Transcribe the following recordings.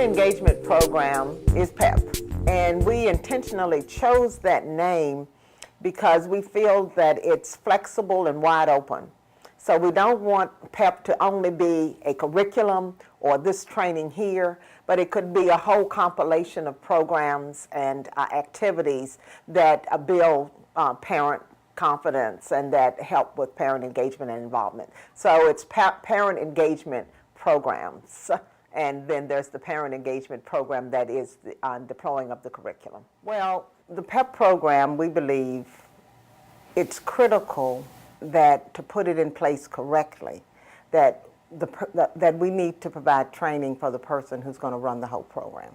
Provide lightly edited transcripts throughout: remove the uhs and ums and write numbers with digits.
engagement program is PEP, and we intentionally chose that name because we feel that it's flexible and wide open. So we don't want PEP to only be a curriculum or this training here, but it could be a whole compilation of programs and activities that build parent confidence and that help with parent engagement and involvement. So it's parent engagement programs. And then there's the parent engagement program that is the deploying of the curriculum. Well, the PEP program, we believe it's critical that to put it in place correctly, that that we need to provide training for the person who's going to run the whole program.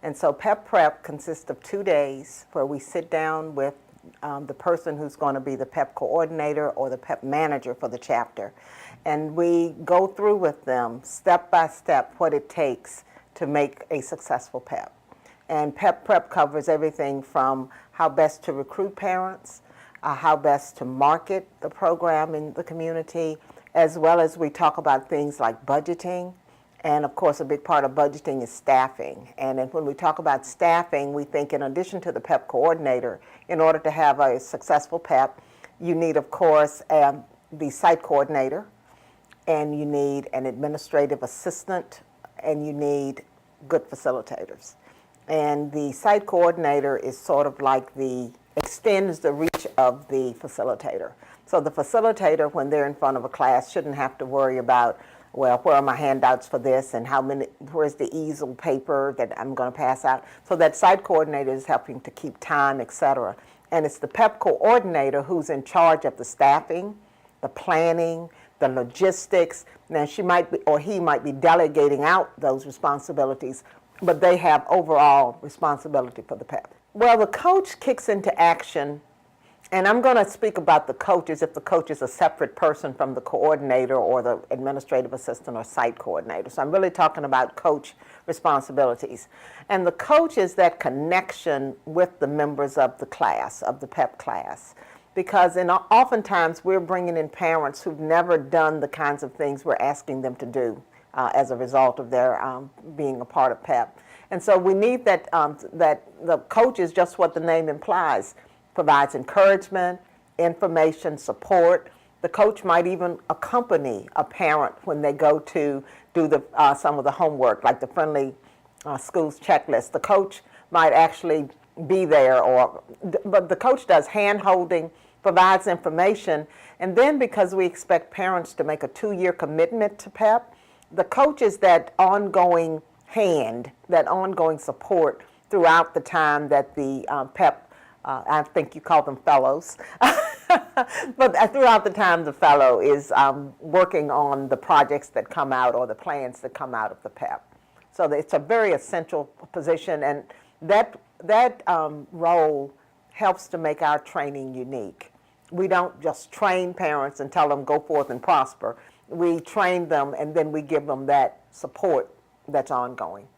And so Pep Prep consists of 2 days where we sit down with the person who's going to be the PEP coordinator or the PEP manager for the chapter. And we go through with them step by step what it takes to make a successful PEP. And Pep Prep covers everything from how best to recruit parents, how best to market the program in the community, as well as we talk about things like budgeting. And of course, a big part of budgeting is staffing. And then when we talk about staffing, we think in addition to the PEP coordinator, in order to have a successful PEP, you need, of course, the site coordinator, and you need an administrative assistant, and you need good facilitators. And the site coordinator is sort of like extends the reach of the facilitator. So the facilitator, when they're in front of a class, shouldn't have to worry about, well, where are my handouts for this, and where's the easel paper that I'm going to pass out? So that site coordinator is helping to keep time, etc. And it's the PEP coordinator who's in charge of the staffing, the planning, the logistics. Now she might be, or he might be delegating out those responsibilities, but they have overall responsibility for the PEP. Well, the coach kicks into action, and I'm going to speak about the coach as if the coach is a separate person from the coordinator or the administrative assistant or site coordinator. So I'm really talking about coach responsibilities. And the coach is that connection with the members of the class, of the PEP class. Because oftentimes we're bringing in parents who've never done the kinds of things we're asking them to do as a result of their being a part of PEP. And so we need that the coach is just what the name implies, provides encouragement, information, support. The coach might even accompany a parent when they go to do some of the homework, like the Friendly Schools checklist. The coach might actually be there, but the coach does hand-holding, provides information, and then because we expect parents to make a 2-year commitment to PEP, the coach is that ongoing hand, that ongoing support throughout the time that the PEP, I think you call them fellows, but throughout the time the fellow is working on the projects that come out or the plans that come out of the PEP. So it's a very essential position, and that role helps to make our training unique. We don't just train parents and tell them go forth and prosper. We train them and then we give them that support that's ongoing.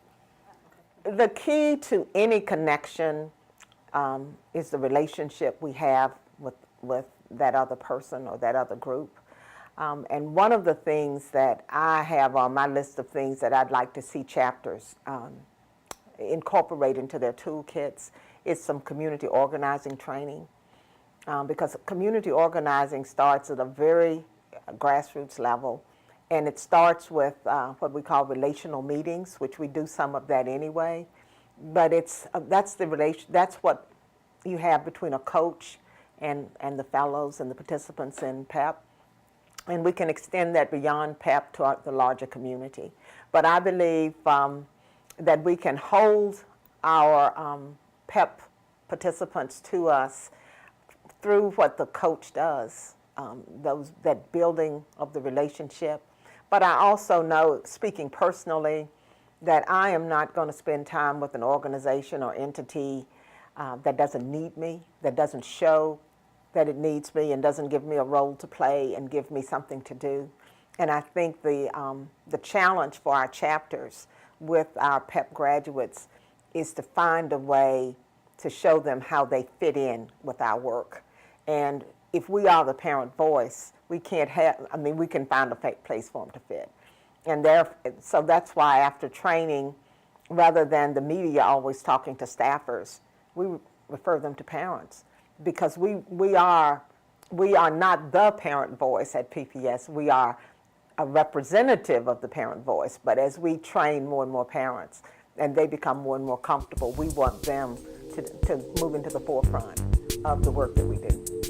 The key to any connection is the relationship we have with that other person or that other group. And one of the things that I have on my list of things that I'd like to see chapters incorporate into their toolkits is some community organizing training. Because community organizing starts at a very grassroots level, and it starts with what we call relational meetings, which we do some of that anyway. But that's what you have between a coach and the fellows and the participants in PEP. And we can extend that beyond PEP to the larger community. But I believe that we can hold our PEP participants to us through what the coach does, that building of the relationship. But I also know, speaking personally, that I am not going to spend time with an organization or entity that doesn't need me, that doesn't show that it needs me and doesn't give me a role to play and give me something to do. And I think the challenge for our chapters with our PEP graduates is to find a way to show them how they fit in with our work. And if we are the parent voice, we can find a place for them to fit. And so that's why after training, rather than the media always talking to staffers, we refer them to parents because we are not the parent voice at PPS. We are a representative of the parent voice. But as we train more and more parents and they become more and more comfortable, we want them to move into the forefront of the work that we do.